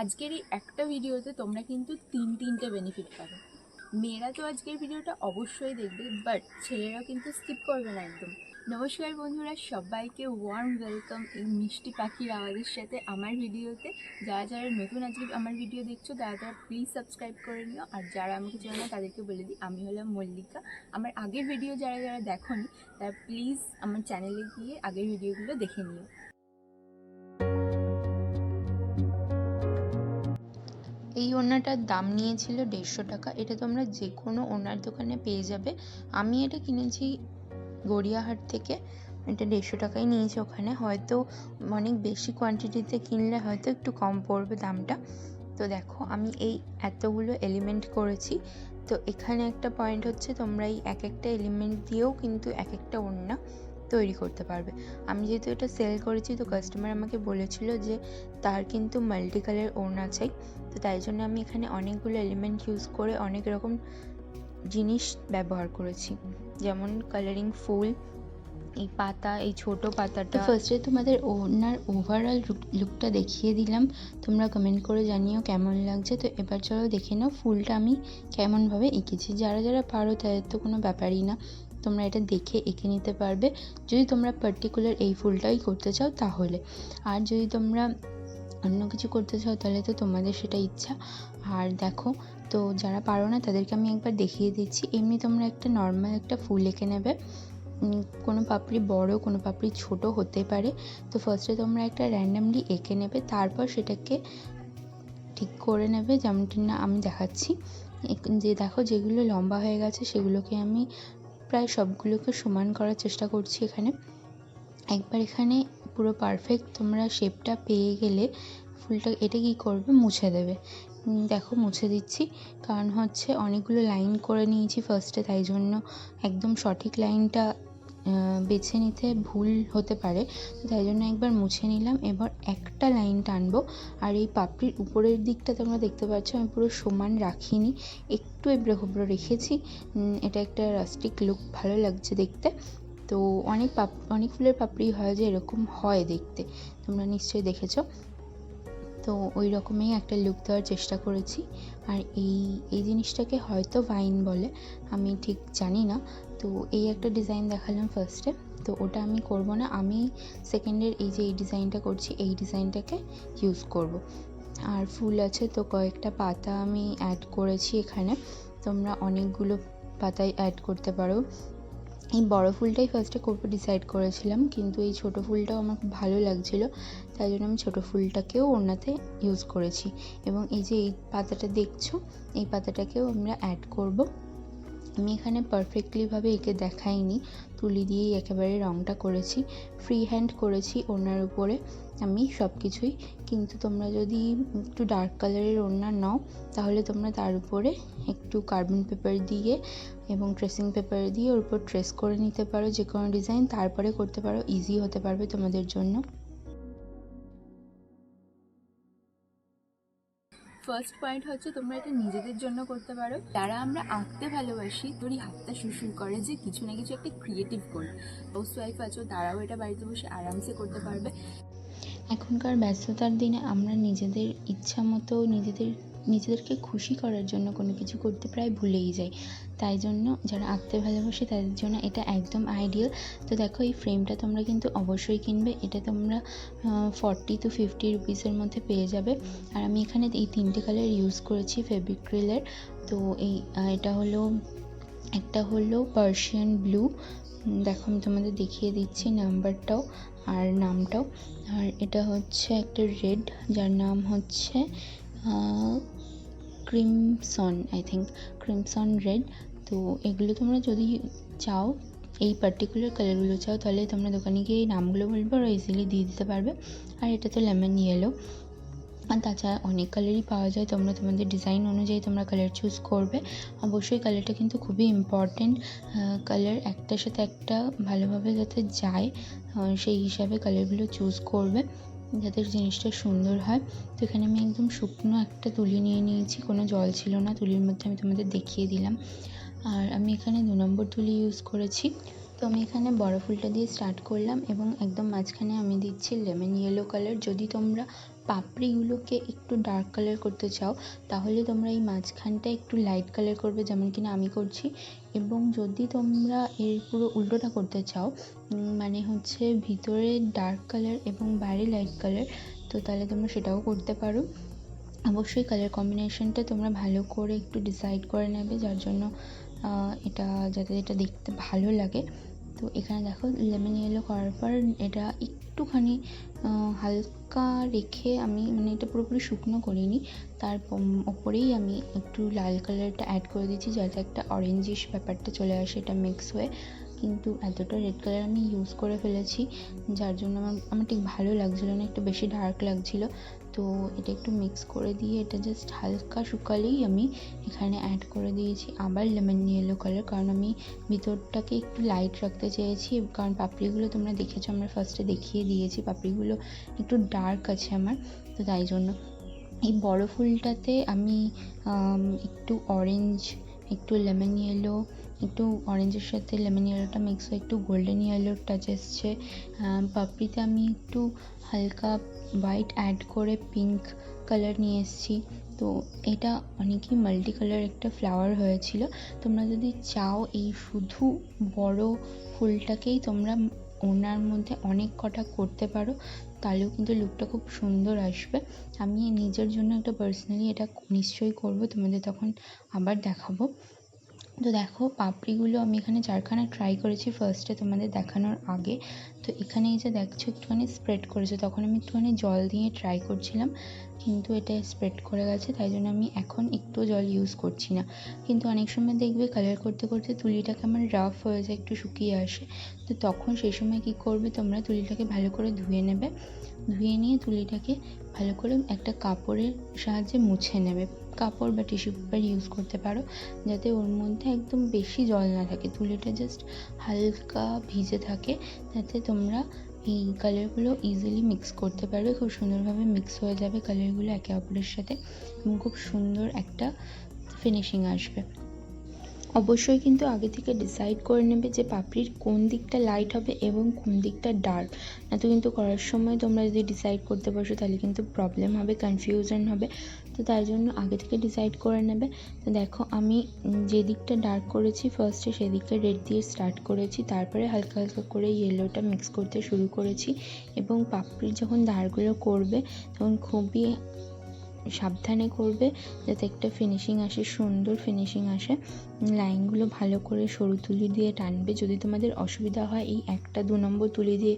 আজকের এই একটা ভিডিওতে তোমরা কিন্তু তিনটে বেনিফিট পাবে। মেয়েরা তো আজকের ভিডিওটা অবশ্যই দেখবে, বাট ছেলেরা কিন্তু স্কিপ করবে না একদম। নমস্কার বন্ধুরা, সবাইকে ওয়ার্ম ওয়েলকাম এই মিষ্টি পাখির আওয়াজের সাথে আমার ভিডিওতে। যারা যারা নতুন আজকে আমার ভিডিও দেখছো তারা তারা প্লিজ সাবস্ক্রাইব করে নিও, আর যারা আমাকে চেনো না তাদেরকে বলে দিই আমি হলাম মল্লিকা। আমার আগের ভিডিও যারা যারা দেখোনি তারা প্লিজ আমার চ্যানেলে গিয়ে আগের ভিডিওগুলো দেখে নিও। এই ওড়নাটার দাম নিয়েছিল 150 টাকা। এটা তোমরা যে কোনো ওড়নার দোকানে পেয়ে যাবে। আমি এটা কিনেছি গড়িয়াহাট থেকে। এটা 150 টাকাই নিয়েছে ওখানে। হয়তো অনেক বেশি কোয়ান্টিটিতে কিনলে হয়তো একটু কম পড়বে দামটা। তো দেখো আমি এই এতগুলো এলিমেন্ট করেছি। তো এখানে একটা পয়েন্ট হচ্ছে, তোমরা এই এক একটা এলিমেন্ট দিয়েও কিন্তু এক একটা ওড়না তৈরি করতে পারবে। আমি যেহেতু এটা সেল করেছি, তো কাস্টমার আমাকে বলেছিল যে তার কিন্তু মাল্টি কালার ওড়না চাই। তো তাই জন্য আমি এখানে অনেকগুলো এলিমেন্ট ইউজ করে অনেক রকম জিনিস ব্যবহার করেছি, যেমন কালারিং ফুল, এই পাতা, এই ছোট পাতাটা। ফার্স্টে তোমাদের ওড়নার ওভারঅল লুকটা দেখিয়ে দিলাম। তোমরা কমেন্ট করে জানিও কেমন লাগছে। তো এবার চলো দেখে নাও ফুলটা আমি কেমনভাবে এঁকেছি। যারা যারা পারো তাদের তো কোনো ব্যাপারই না, তোমরা এটা দেখে এঁকে নিতে পারবে যদি তোমরা পার্টিকুলার এই ফুলটাই করতে চাও তাহলে। আর যদি তোমরা অন্য কিছু করতে চাও তাহলে তো তোমাদের সেটা ইচ্ছা। আর দেখো, তো যারা পারো না তাদেরকে আমি একবার দেখিয়ে দিচ্ছি। এমনি তোমরা একটা নর্মাল একটা ফুল এঁকে নেবে। কোনো পাপড়ি বড়, কোনো পাপড়ি ছোট হতে পারে। তো ফার্স্টে তোমরা একটা র্যান্ডামলি এঁকে নেবে, তারপর সেটাকে ঠিক করে নেবে যেমনটি না আমি দেখাচ্ছি। যে দেখো যেগুলো লম্বা হয়ে গেছে সেগুলোকে আমি প্রায় সবগুলোকে সমান করার চেষ্টা করছি এখানে। একবার এখানে পুরো পারফেক্ট তোমরা শেপটা পেয়ে গেলে ফুলটা এটা কী করবে, মুছে দেবে। দেখো মুছে দিচ্ছি, কারণ হচ্ছে অনেকগুলো লাইন করে নিয়েছি ফার্স্টে, তাই জন্য একদম সঠিক লাইনটা বেছে নিতে ভুল হতে পারে। তাই জন্য একবার মুছে নিলাম। এবার একটা লাইন টানবো। আর এই পাপড়ির উপরের দিকটা তোমরা দেখতে পাচ্ছ আমি পুরো সমান রাখিনি, একটু এবড়ো খেবড়ো রেখেছি। এটা একটা রাস্টিক লুক ভালো লাগছে দেখতে। তো অনেক ফুলের পাপড়ি হয় যে এরকম হয় দেখতে, তোমরা নিশ্চয়ই দেখেছো। তো ওই রকমই একটা লুক দেওয়ার চেষ্টা করেছি। আর এই জিনিসটাকে হয়তো ভাইন বলে, আমি ঠিক জানি না। তো এই একটা ডিজাইন দেখালাম ফার্স্টে, তো ওটা আমি করব না। আমি সেকেন্ডের এই যে এই ডিজাইনটা করছি, এই ডিজাইনটাকে ইউজ করব। আর ফুল আছে তো কয়েকটা পাতা আমি অ্যাড করেছি এখানে। তোমরা অনেকগুলো পাতাই অ্যাড করতে পারো। এই বড় ফুলটাই ফার্স্টে করবো ডিসাইড করেছিলাম, কিন্তু এই ছোটো ফুলটাও আমার খুব ভালো লাগছিলো, তাই জন্য আমি ছোটো ফুলটাকেও ওড়নাতে ইউজ করেছি। এবং এই যে এই পাতাটা দেখছো, এই পাতাটাকেও আমরা অ্যাড করব। আমি এখানে পারফেক্টলিভাবে এঁকে দেখাইনি, তুলি দিয়েই একেবারে রঙটা করেছি, ফ্রি হ্যান্ড করেছি ওড়নার উপরে আমি সব কিছুই। কিন্তু তোমরা যদি একটু ডার্ক কালারের ওড়না নাও তাহলে তোমরা তার উপরে একটু কার্বন পেপার দিয়ে এবং ট্রেসিং পেপার দিয়ে ওর উপর ট্রেস করে নিতে পারো যে কোনো ডিজাইন, তারপরে করতে পারো, ইজি হতে পারবে তোমাদের জন্য। ফার্স্ট পয়েন্ট হচ্ছে তোমরা এটা নিজেদের জন্য করতে পারো। যারা আমরা আঁকতে ভালোবাসি, তোরই হাতটা শুরু করে যে কিছু না কিছু একটা ক্রিয়েটিভ করি, হাউস ওয়াইফ আছো তারাও এটা বাড়িতে বসে আরামসে করতে পারবে। এখনকার ব্যস্ততার দিনে আমরা নিজেদের ইচ্ছা মতো নিজেদেরকে খুশি করার জন্য কোনো কিছু করতে প্রায় ভুলেই যাই। তাই জন্য যারা আঁকতে ভালোবাসে তাদের জন্য এটা একদম আইডিয়াল। তো দেখো এই ফ্রেমটা তোমরা কিন্তু অবশ্যই কিনবে। এটা তোমরা 40 to 50 রুপিসের মধ্যে পেয়ে যাবে। আর আমি এখানে এই 3টে কালার ইউজ করেছি ফেব্রিক্রিলের। তো এটা হলো, একটা হলো পার্সিয়ান ব্লু, দেখো আমি তোমাদের দেখিয়ে দিচ্ছি নাম্বারটাও আর নামটাও। আর এটা হচ্ছে একটা রেড, যার নাম হচ্ছে crimson, I think crimson red. তো এগুলো তোমরা যদি চাও, এই পার্টিকুলার কালারগুলো চাও, তাহলে তোমরা দোকানে গিয়ে এই নামগুলো বলবে ওরা ইজিলি দিয়ে দিতে পারবে। আর এটা তো লেমন ইয়েলো। আর তাছাড়া অনেক কালারই পাওয়া যায়, তোমরা তোমাদের ডিজাইন অনুযায়ী তোমরা কালার চুজ করবে। অবশ্যই কালারটা কিন্তু খুবই ইম্পর্টেন্ট, কালার একটার সাথে একটা ভালোভাবে যাতে যায় সেই হিসাবে কালারগুলো চুজ করবে যাতে জিনিসটা সুন্দর হয়। তো এখানে আমি একদম শুকনো একটা তুলি নিয়ে নিয়েছি, কোনো জল ছিল না তুলির মধ্যে, আমি তোমাদের দেখিয়ে দিলাম। আর আমি এখানে 2 নম্বর তুলি ইউজ করেছি। তো আমি এখানে বড় ফুলটা দিয়ে স্টার্ট করলাম এবং একদম মাঝখানে আমি দিচ্ছি লেমন ইয়েলো কালার। যদি তোমরা পাপড়িগুলোকে একটু ডার্ক কালার করতে চাও তাহলে তোমরা এই মাঝখানটা একটু লাইট কালার করবে, যেমন কিনা আমি করছি। এবং যদি তোমরা এর পুরো উল্টোটা করতে চাও, মানে হচ্ছে ভিতরে ডার্ক কালার এবং বাইরে লাইট কালার, তো তাহলে তোমরা সেটাও করতে পারো। অবশ্যই কালার কম্বিনেশনটা তোমরা ভালো করে একটু ডিসাইড করে নেবে, যার জন্য এটা যাতে এটা দেখতে ভালো লাগে। তো এখানে দেখো লেমন ইয়েলো করার পর এটা একটুখানি হালকা রেখে আমি, মানে এটা পুরোপুরি শুকনো করিনি, তার ওপরেই আমি একটু লাল কালারটা অ্যাড করে দিচ্ছি যাতে একটা অরেঞ্জিশ ব্যাপারটা চলে আসে এটা মিক্স হয়ে। কিন্তু এতটা রেড কালার আমি ইউজ করে ফেলেছি, যার জন্য আমার ঠিক ভালো লাগছিলো না, একটু বেশি ডার্ক লাগছিলো। তো এটা একটু মিক্স করে দিয়ে এটা জাস্ট হালকা শুকালেই আমি এখানে অ্যাড করে দিয়েছি আবার লেমন ইয়েলো কালার, কারণ আমি ভিতরটাকে একটু লাইট রাখতে চেয়েছি। কারণ পাপড়িগুলো তোমরা দেখেছো, আমরা ফার্স্টে দেখিয়ে দিয়েছি পাপড়িগুলো একটু ডার্ক আছে আমার, তো তাই জন্য এই বড় ফুলটাতে আমি একটু অরেঞ্জ, একটু লেমন ইয়েলো, একটু অরেঞ্জের সাথে লেমন ইয়েলোটা মিক্স হয়ে একটু গোল্ডেন ইয়েলোর টাচ এসছে। পাপড়িতে আমি একটু হালকা হোয়াইট অ্যাড করে পিঙ্ক কালার নিয়ে এসেছি। তো এটা অনেকই মাল্টি কালার একটা ফ্লাওয়ার হয়েছিল। তোমরা যদি চাও এই শুধু বড় ফুলটাকেই তোমরা ওনার মধ্যে অনেক কটা করতে পারো, তাহলেও কিন্তু লুকটা খুব সুন্দর আসবে। আমি নিজের জন্য একটা পার্সোনালি এটা নিশ্চয়ই করব, তোমাদের তখন আবার দেখাবো। তো দেখো পাপড়িগুলো আমি এখানে 4খানা ট্রাই করেছি ফার্স্টে তোমাদের দেখানোর আগে। তো এখানে এই যে দেখছো একটুখানি স্প্রেড করেছে, তখন আমি একটুখানি জল দিয়ে ট্রাই করছিলাম, কিন্তু এটা স্প্রেড করে গেছে, তাই জন্য আমি এখন একটু জল ইউজ করছি না। কিন্তু অনেক সময় দেখবে কালার করতে করতে তুলিটা কেমন রাফ হয়ে যায়, একটু শুকিয়ে আসে, তো তখন সেই সময় কি করবে তোমরা তুলিটাকে ভালো করে ধুয়ে নেবে। ধুয়ে নিয়ে তুলিটাকে ভালো করে একটা কাপড়ের সাহায্যে মুছে নেবে। কাপড় বা টিস্যু পেপার ইউজ করতে পারো, যাতে ওর মধ্যে একদম বেশি জল না থাকে, তুলিটা জাস্ট হালকা ভিজে থাকে, যাতে তোমরা এই কালারগুলো ইজিলি মিক্স করতে পারবে। খুব সুন্দরভাবে মিক্স হয়ে যাবে কালারগুলো একে অপরের সাথে এবং খুব সুন্দর একটা ফিনিশিং আসবে। অবশ্যই কিন্তু আগে থেকে ডিসাইড করে নেবে যে পাপড়ির কোন দিকটা লাইট হবে এবং কোন দিকটা ডার্ক, না তো কিন্তু করার সময় তোমরা যদি ডিসাইড করতে বসো তাহলে কিন্তু প্রবলেম হবে, কনফিউশন হবে। তো তাই জন্য আগে থেকে ডিসাইড করে নেবে। তো দেখো আমি যে দিকটা ডার্ক করেছি ফার্স্টে সেদিকটা রেড দিয়ে স্টার্ট করেছি, তারপরে হালকা হালকা করে ইয়েলোটা মিক্স করতে শুরু করেছি। এবং পাপড়ির যখন ধারগুলো করবে তখন খুবই সাবধানে করবে, যাতে একটা ফিনিশিং আসে, সুন্দর ফিনিশিং আসে। লাইনগুলো ভালো করে সরু তুলি দিয়ে টানবে। যদি তোমাদের অসুবিধা হয় এই 1-2 নম্বর তুলি দিয়ে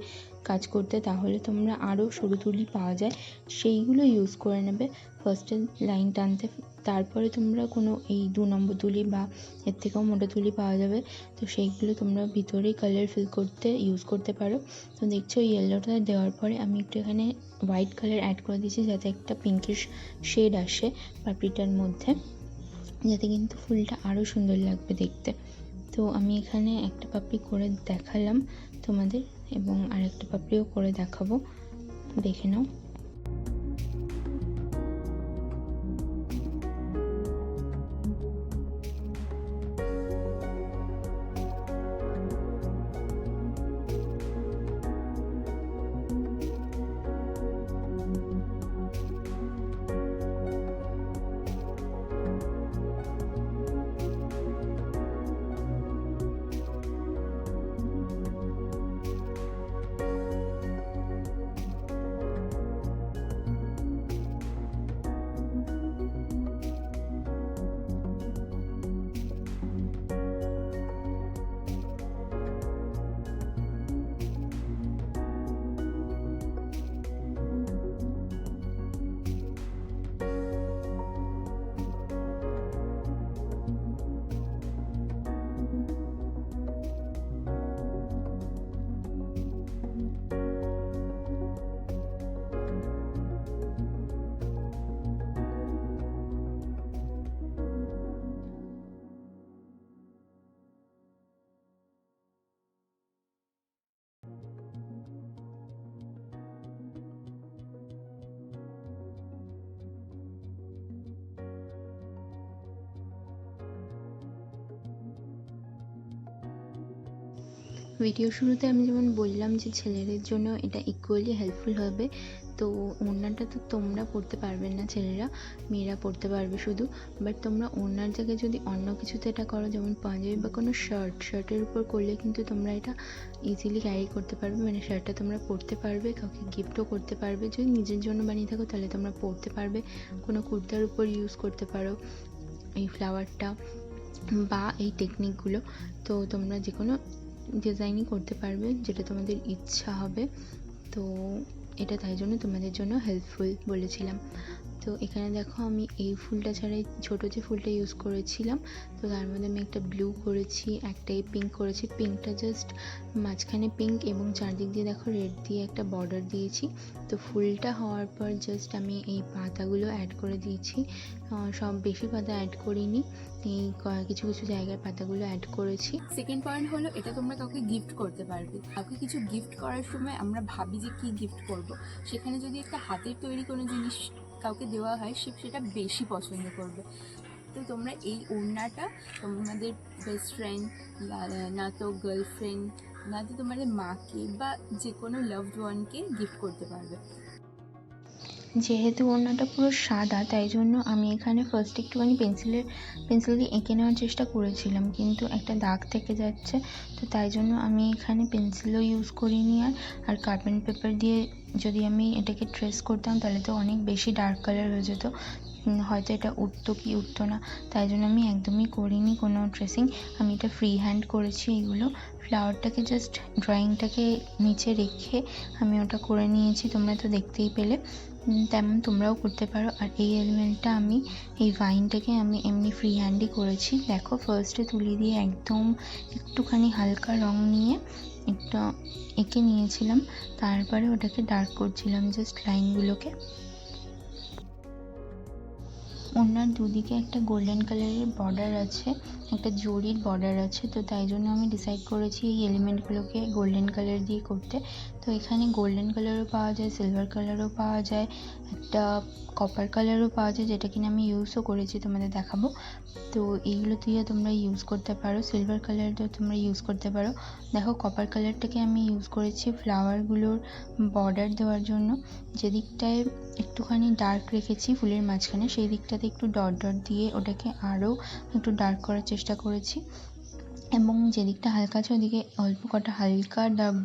কাজ করতে, তাহলে তোমরা আরও সরু তুলি পাওয়া যায়, সেইগুলো ইউজ করে নেবে ফার্স্টে লাইন টানতে। তারপরে তোমরা কোনো এই 2 নম্বর তুলি বা এর থেকেও মোটা তুলি পাওয়া যাবে, তো সেইগুলো তোমরা ভিতরেই কালার ফিল করতে ইউজ করতে পারো। তো দেখছো ইয়েলোটা দেওয়ার পরে আমি একটু এখানে হোয়াইট কালার অ্যাড করে দিয়েছি, যাতে একটা পিঙ্কিশ শেড আসে পাপড়িটার মধ্যে, যাতে কিন্তু ফুলটা আরও সুন্দর লাগবে দেখতে। তো আমি এখানে একটা পাপড়ি করে দেখালাম তোমাদের, এবং আরেকটা পাপড়িও করে দেখাবো, দেখে নাও। ভিডিও শুরুতে আমি যেমন বললাম যে ছেলেদের জন্য এটা ইকুয়ালি হেল্পফুল হবে, তো ওড়নাটা তো তোমরা পরতে পারবে না ছেলেরা, মেয়েরা পরতে পারবে শুধু। বাট তোমরা ওড়নার জায়গায় যদি অন্য কিছুতে এটা করো, যেমন পাঞ্জাবি বা কোনো শার্টের উপর করলে কিন্তু তোমরা এটা ইজিলি ক্যারি করতে পারবে, মানে শার্টটা তোমরা পরতে পারবে, কাউকে গিফটও করতে পারবে। যদি নিজের জন্য বানিয়ে থাকো তাহলে তোমরা পরতে পারবে, কোনো কুর্তার উপর ইউজ করতে পারো এই ফ্লাওয়ারটা বা এই টেকনিকগুলো। তো তোমরা যে কোনো ডিজাইনই করতে পারবে যেটা তোমাদের ইচ্ছা হবে। তো এটা তাই জন্য তোমাদের জন্য হেল্পফুল বলেছিলাম। তো এখানে দেখো আমি এই ফুলটা ছাড়াই ছোটো যে ফুলটা ইউজ করেছিলাম, তো তার মধ্যে আমি একটা ব্লু করেছি, একটা এই পিঙ্ক করেছি। পিঙ্কটা জাস্ট মাঝখানে পিঙ্ক এবং চারদিক দিয়ে দেখো রেড দিয়ে একটা বর্ডার দিয়েছি। তো ফুলটা হওয়ার পর জাস্ট আমি এই পাতাগুলো অ্যাড করে দিয়েছি, সব বেশি পাতা অ্যাড করিনি, এই কিছু কিছু জায়গায় পাতাগুলো অ্যাড করেছি। সেকেন্ড পয়েন্ট হলো, এটা তোমরা কাউকে গিফট করতে পারবে। কাউকে কিছু গিফট করার সময় আমরা ভাবি যে কি গিফট করব, সেখানে যদি একটা হাতের তৈরি কোনো জিনিস কাউকে দেওয়া হয়, সে সেটা বেশি পছন্দ করবে। তো তোমরা এই ওড়নাটা তোমাদের বেস্ট ফ্রেন্ড, না তো গার্লফ্রেন্ড, না তো তোমাদের মাকে বা যে কোনো লাভড ওয়ানকে গিফট করতে পারবে। যেহেতু ওড়নাটা পুরো সাদা, তাই জন্য আমি এখানে ফার্স্ট একটুখানি পেন্সিল দিয়ে এঁকে নেওয়ার চেষ্টা করেছিলাম, কিন্তু একটা দাগ থেকে যাচ্ছে। তো তাই জন্য আমি এখানে পেন্সিলও ইউজ করিনি। আর কার্বন পেপার দিয়ে যদি আমি এটাকে ট্রেস করতাম তাহলে তো অনেক বেশি ডার্ক কালার হয়ে যেত, হয়তো এটা উঠতো কি উঠতো না। তাই জন্য আমি একদমই করিনি কোনো ট্রেসিং, আমি এটা ফ্রি হ্যান্ড করেছি। এইগুলো ফ্লাওয়ারটাকে জাস্ট ড্রয়িংটাকে নিচে রেখে আমি ওটা করে নিয়েছি, তোমরা তো দেখতেই পেলে। তেমন তোমরাও করতে পারো। আর এই এলিমেন্টটা আমি এই ভাইনটাকে আমি এমনি ফ্রি হ্যান্ডই করেছি। দেখো ফার্স্টে তুলি দিয়ে একদম একটুখানি হালকা রং নিয়ে একটা এঁকে নিয়েছিলাম, তারপরে ওটাকে ডার্ক করছিলাম জাস্ট লাইনগুলোকে। ওনার দুদিকে একটা গোল্ডেন কালারের বর্ডার আছে, একটা জরির বর্ডার আছে। তো তাই জন্য আমি ডিসাইড করেছি এই এলিমেন্টগুলোকে গোল্ডেন কালার দিয়ে করতে। তো এখানে গোল্ডেন কালারও পাওয়া যায়, সিলভার কালারও পাওয়া যায়, একটা কপার কালারও পাওয়া যায়, যেটা কিনা আমি ইউজও করেছি, তোমাদের দেখাবো। তো এইগুলো দিয়ে তোমরা ইউজ করতে পারো, সিলভার কালারটাও তোমরা ইউজ করতে পারো। দেখো কপার কালারটাকে আমি ইউজ করেছি ফ্লাওয়ারগুলোর বর্ডার দেওয়ার জন্য। যেদিকটায় একটুখানি ডার্ক রেখেছি ফুলের মাঝখানে, সেই দিকটাতে একটু ডট ডট দিয়ে ওটাকে আরও একটু ডার্ক করার চেষ্টা করেছি, এবং যেদিকটা হালকা আছে ওদিকে অল্প কটা হালকা ডট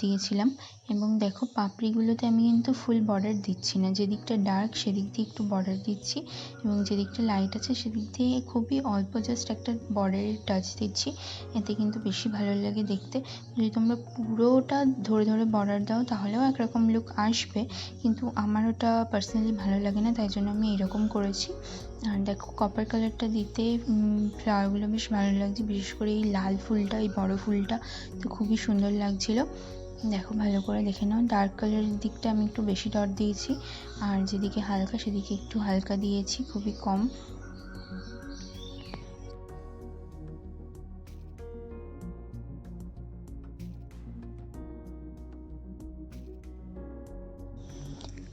দিয়েছিলাম। এবং দেখো পাপড়িগুলোতে আমি কিন্তু ফুল বর্ডার দিচ্ছি না, যেদিকটা ডার্ক সেদিক দিয়ে একটু বর্ডার দিচ্ছি, এবং যেদিকটা লাইট আছে সেদিক দিয়ে খুবই অল্প জাস্ট একটা বর্ডারের টাচ দিচ্ছি। এতে কিন্তু বেশি ভালো লাগে দেখতে। যদি তোমরা পুরোটা ধরে ধরে বর্ডার দাও তাহলেও একরকম লুক আসবে, কিন্তু আমার ওটা পার্সোনালি ভালো লাগে না, তাই জন্য আমি এরকম করেছি। আর দেখো কপার কালারটা দিতে ফ্লাওয়ারগুলো বেশ ভালো লাগছে, বিশেষ করে এই লাল ফুলটা, এই বড় ফুলটা তো খুবই সুন্দর লাগছিল। দেখো ভালো করে দেখে নাও, ডার্ক কালারের দিকটা আমি একটু বেশি ডট দিয়েছি, আর যেদিকে হালকা সেদিকে একটু হালকা দিয়েছি, খুবই কম।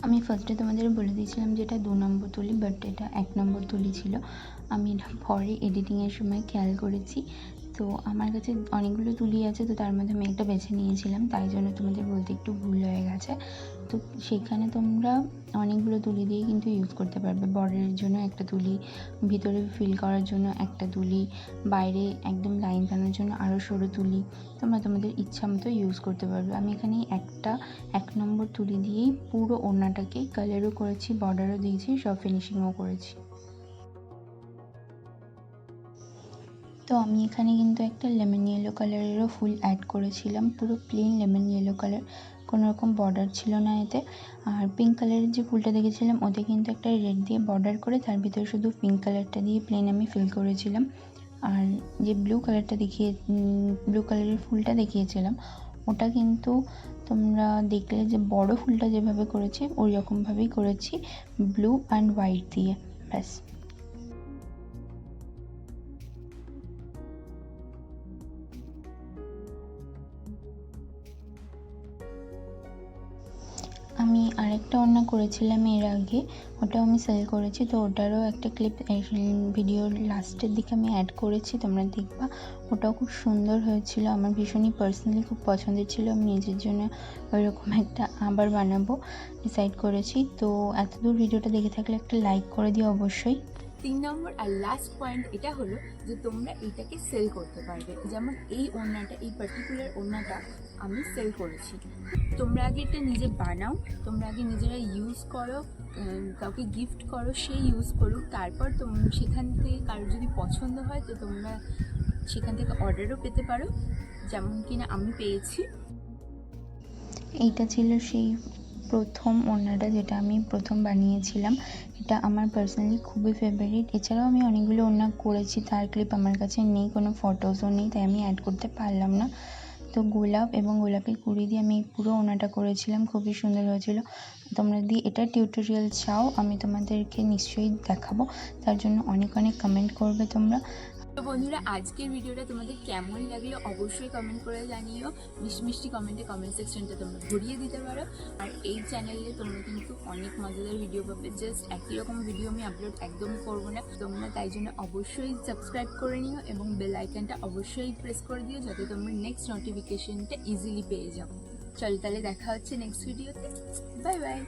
আমি ফার্স্টে তোমাদের বলে দিয়েছিলাম যে এটা 2 নম্বর তুলি, বাট এটা 1 নম্বর তুলি ছিল। আমি এটা পরে এডিটিংয়ের সময় খেয়াল করেছি। তো আমার কাছে অনেকগুলো তুলি আছে, তো তার মধ্যে আমি একটা বেছে নিয়েছিলাম, তাই জন্য তোমাদের বলতে একটু ভুল হয়ে গেছে। তো সেখানে তোমরা অনেকগুলো তুলি দিয়ে কিন্তু ইউজ করতে পারবে। বর্ডারের জন্য একটা তুলি, ভিতরে ফিল করার জন্য একটা তুলি, বাইরে একদম লাইন টানার জন্য আরও সরু তুলি, তোমরা তোমাদের ইচ্ছা মতো ইউজ করতে পারবে। আমি এখানে একটা 1 নম্বর তুলি দিয়েই পুরো ওড়নাটাকে কালারও করেছি, বর্ডারও দিয়েছি, সব ফিনিশিংও করেছি। তো আমি এখানে কিন্তু একটা লেমন ইয়েলো কালারেরও ফুল অ্যাড করেছিলাম, পুরো প্লেন লেমন ইয়েলো কালার, কোনো রকম বর্ডার ছিল না এতে। আর পিঙ্ক কালারের যে ফুলটা দেখেছিলাম ওতে কিন্তু একটা রেড দিয়ে বর্ডার করে তার ভিতরে শুধু পিঙ্ক কালারটা দিয়ে প্লেন আমি ফিল করেছিলাম। আর যে ব্লু কালারের ফুলটা দেখিয়েছিলাম ওটা কিন্তু তোমরা দেখলে যে বড় ফুলটা যেভাবে করেছি ওই রকমভাবেই করেছি, ব্লু অ্যান্ড হোয়াইট দিয়ে, ব্যাস। আমি আরেক একটা ওড়না করেছিলাম এর আগে, ওটাও আমি সেল করেছি, তো ওটারও একটা ক্লিপ ভিডিওর লাস্টের দিকে আমি অ্যাড করেছি, তোমরা দেখবা। ওটাও খুব সুন্দর হয়েছিল, আমার ভীষণই পার্সোনালি খুব পছন্দের ছিল। আমি নিজের জন্য ওইরকম একটা আবার বানাবো ডিসাইড করেছি। তো এতদূর ভিডিওটা দেখে থাকলে একটা লাইক করে দিও অবশ্যই। 3 নম্বর আর লাস্ট পয়েন্ট এটা হলো যে তোমরা এইটাকে সেল করতে পারবে। যেমন এই ওড়নাটা, এই পার্টিকুলার ওড়নাটা আমি সেল করেছি। তোমরা আগে এটা নিজে বানাও, তোমরা আগে নিজেরা ইউজ করো, কাউকে গিফট করো, সেই ইউজ করুক, তারপর সেখান থেকে কারোর যদি পছন্দ হয় তো তোমরা সেখান থেকে অর্ডারও পেতে পারো, যেমন কিনা আমি পেয়েছি। এইটা ছিল সেই প্রথম ওড়নাটা যেটা আমি প্রথম বানিয়েছিলাম। এটা আমার পার্সোনালি খুবই ফেভারিট। এছাড়াও আমি অনেকগুলো ওড়না করেছি, তার ক্লিপ আমার কাছে নেই, কোনো ফটোসও নেই, তাই আমি অ্যাড করতে পারলাম না। তো গোলাপ এবং গোলাপের কুড়ি দিয়ে আমি পুরো ওড়নাটা করেছিলাম, খুবই সুন্দর হয়েছিল। তোমরা যদি এটা টিউটোরিয়াল চাও আমি তোমাদেরকে নিশ্চয়ই দেখাবো, তার জন্য অনেক অনেক কমেন্ট করবে তোমরা। তো বন্ধুরা, আজকের ভিডিওটা তোমাদের কেমন লাগলো অবশ্যই কমেন্ট করে জানিও। মিষ্টি মিষ্টি কমেন্টে কমেন্ট সেকশনটা তোমরা ভরিয়ে দিতে পারো। আর এই চ্যানেলে তোমরা কিন্তু অনেক মজাদার ভিডিও পাবে, জাস্ট একই রকম ভিডিও আমি আপলোড একদমই করবো না। তোমরা তাই জন্য অবশ্যই সাবস্ক্রাইব করে নিও এবং বেল আইকনটা অবশ্যই প্রেস করে দিও, যাতে তোমরা নেক্সট নোটিফিকেশনটা ইজিলি পেয়ে যাও। চলো তাহলে দেখা হচ্ছে নেক্সট ভিডিওতে। Bye bye.